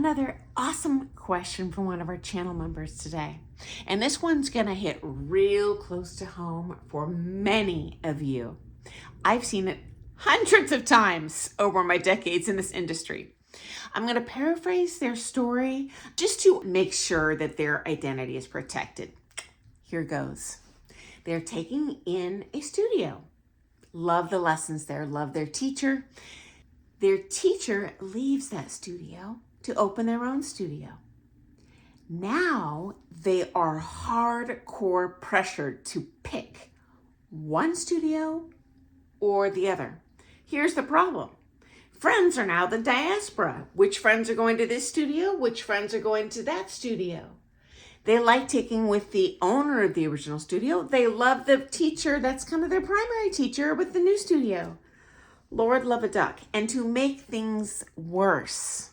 another awesome question from one of our channel members today. And this one's gonna hit real close to home for many of you. I've seen it hundreds of times over my decades in this industry. I'm gonna paraphrase their story just to make sure that their identity is protected. Here goes. They're taking in a studio. Love the lessons there, love their teacher. Their teacher leaves that studio to open their own studio. Now they are hardcore pressured to pick one studio or the other. Here's the problem. Friends are now the diaspora. Which friends are going to this studio? Which friends are going to that studio? They like taking with the owner of the original studio. They love the teacher that's kind of their primary teacher with the new studio. Lord love a duck. And to make things worse,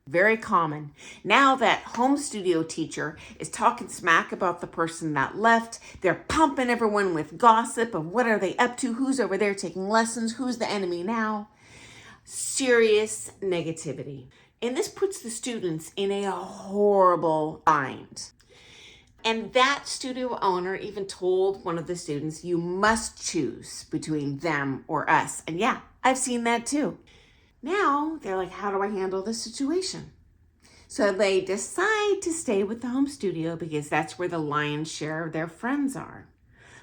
very common, now that home studio teacher is talking smack about the person that left. They're pumping everyone with gossip of what are they up to, who's over there taking lessons, who's the enemy now. Serious negativity. And this puts the students in a horrible bind. And that studio owner even told one of the students, you must choose between them or us. And yeah, I've seen that too. Now they're like, how do I handle this situation? So they decide to stay with the home studio because that's where the lion's share of their friends are.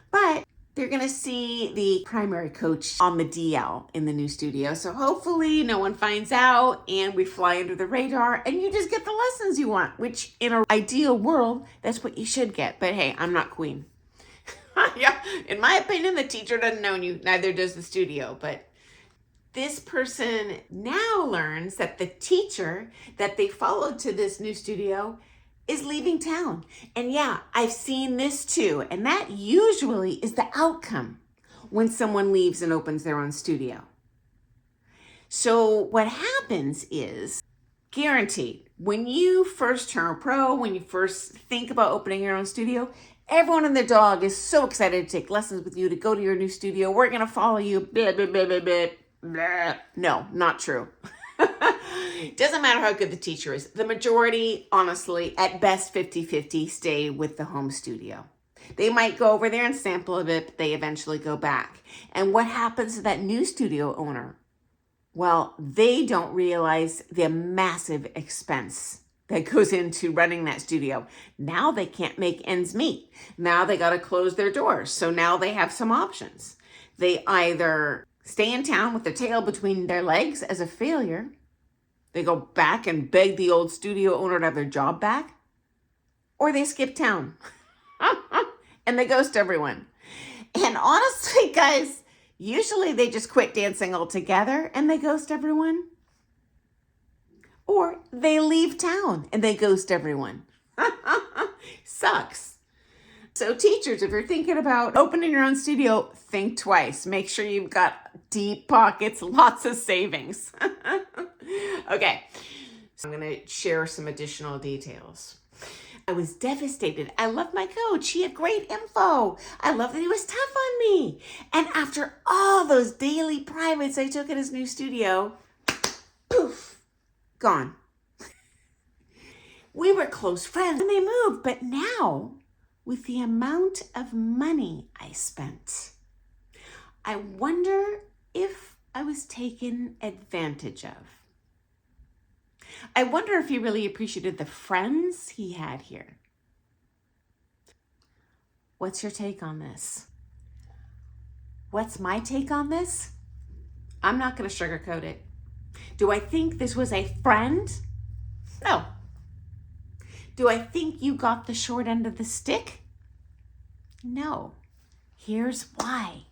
But they're gonna see the primary coach on the DL in the new studio. So hopefully no one finds out and we fly under the radar and you just get the lessons you want, which in an ideal world, that's what you should get. But hey, I'm not queen. Yeah, in my opinion, the teacher doesn't own you, neither does the studio. But this person now learns that the teacher that they followed to this new studio is leaving town. And yeah, I've seen this too. And that usually is the outcome when someone leaves and opens their own studio. So what happens is, guaranteed, when you first turn pro, when you first think about opening your own studio, everyone and their dog is so excited to take lessons with you, to go to your new studio. We're going to follow you. Blah, blah, blah, blah, blah. Blah. No, not true. Doesn't matter how good the teacher is. The majority, honestly, at best 50-50, stay with the home studio. They might go over there and sample a bit, but they eventually go back. And what happens to that new studio owner? Well, they don't realize the massive expense that goes into running that studio. Now they can't make ends meet. Now they got to close their doors. So now they have some options. They either stay in town with their tail between their legs as a failure. They go back and beg the old studio owner to have their job back, or they skip town and they ghost everyone. And honestly, guys, usually they just quit dancing altogether and they ghost everyone, or they leave town and they ghost everyone. Sucks. So teachers, if you're thinking about opening your own studio, think twice. Make sure you've got deep pockets, lots of savings. Okay, so I'm gonna share some additional details. I was devastated. I loved my coach. He had great info. I love that he was tough on me. And after all those daily privates I took at his new studio, poof, gone. We were close friends and they moved, but now, with the amount of money I spent, I wonder if I was taken advantage of. I wonder if he really appreciated the friends he had here. What's your take on this? What's my take on this? I'm not going to sugarcoat it. Do I think this was a friend? No. Do I think you got the short end of the stick? No. Here's why.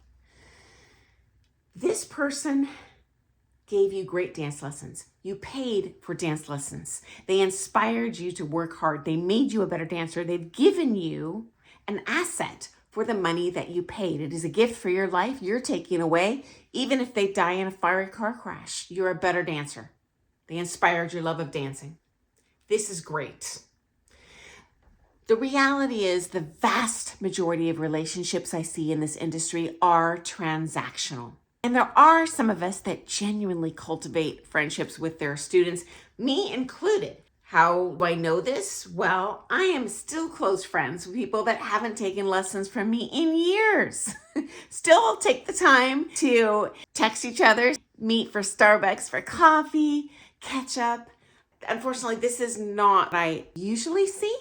This person gave you great dance lessons. You paid for dance lessons. They inspired you to work hard. They made you a better dancer. They've given you an asset for the money that you paid. It is a gift for your life you're taking away. Even if they die in a fiery car crash, you're a better dancer. They inspired your love of dancing. This is great. The reality is the vast majority of relationships I see in this industry are transactional. And there are some of us that genuinely cultivate friendships with their students, me included. How do I know this? Well, I am still close friends with people that haven't taken lessons from me in years. Still take the time to text each other, meet for Starbucks for coffee, catch up. Unfortunately, this is not what I usually see.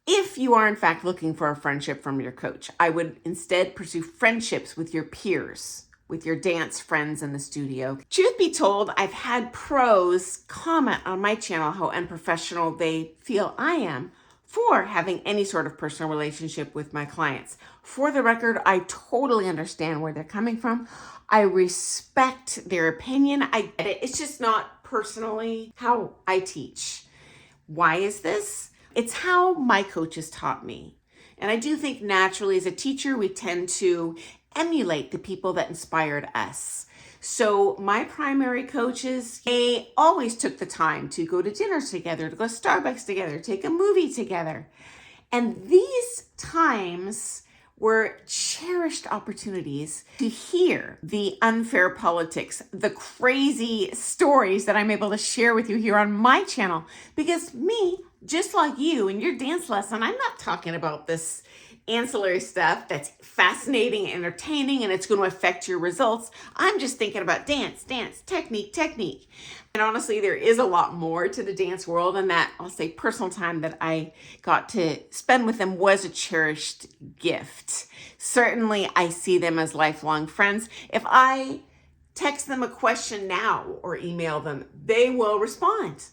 If you are in fact looking for a friendship from your coach, I would instead pursue friendships with your peers, with your dance friends in the studio. Truth be told, I've had pros comment on my channel how unprofessional they feel I am for having any sort of personal relationship with my clients. For the record, I totally understand where they're coming from. I respect their opinion. I get it. It's just not personally how I teach. Why is this? It's how my coaches taught me. And I do think naturally as a teacher, we tend to emulate the people that inspired us. So my primary coaches, they always took the time to go to dinners together, to go to Starbucks together, take a movie together. And these times were cherished opportunities to hear the unfair politics, the crazy stories that I'm able to share with you here on my channel. Because me, just like you in your dance lesson, I'm not talking about this ancillary stuff that's fascinating, entertaining, and it's going to affect your results. I'm just thinking about dance, technique. And honestly, there is a lot more to the dance world, and that, I'll say, personal time that I got to spend with them was a cherished gift. Certainly, I see them as lifelong friends. If I text them a question now or email them, they will respond.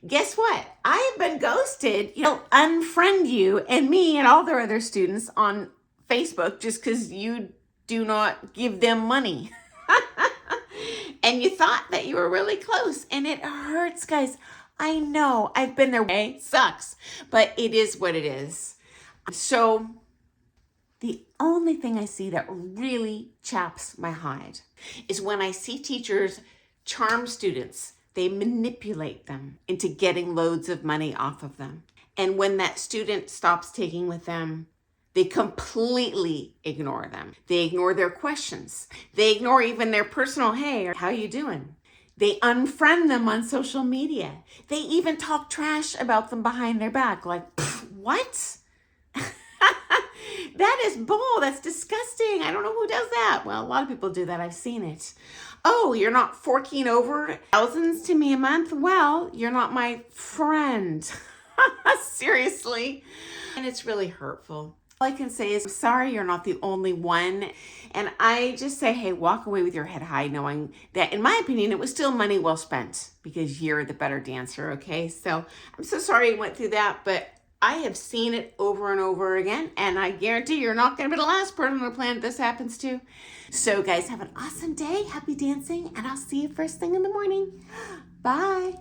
Guess what? I have been ghosted. They'll unfriend you and me and all their other students on Facebook just because you do not give them money. And you thought that you were really close, and it hurts, guys. I know. I've been there. It sucks, but it is what it is. So the only thing I see that really chaps my hide is when I see teachers charm students. They manipulate them into getting loads of money off of them. And when that student stops taking with them, they completely ignore them. They ignore their questions. They ignore even their personal, hey, how you doing? They unfriend them on social media. They even talk trash about them behind their back. Like, what? That is bull. That's disgusting. I don't know who does that. Well, a lot of people do that. I've seen it. Oh, you're not forking over thousands to me a month? Well, you're not my friend. Seriously. And it's really hurtful. All I can say is, I'm sorry you're not the only one. And I just say, hey, walk away with your head high, knowing that, in my opinion, it was still money well spent because you're the better dancer, okay? So I'm so sorry you went through that, but I have seen it over and over again, and I guarantee you're not going to be the last person on the planet this happens to. So guys, have an awesome day. Happy dancing, and I'll see you first thing in the morning. Bye.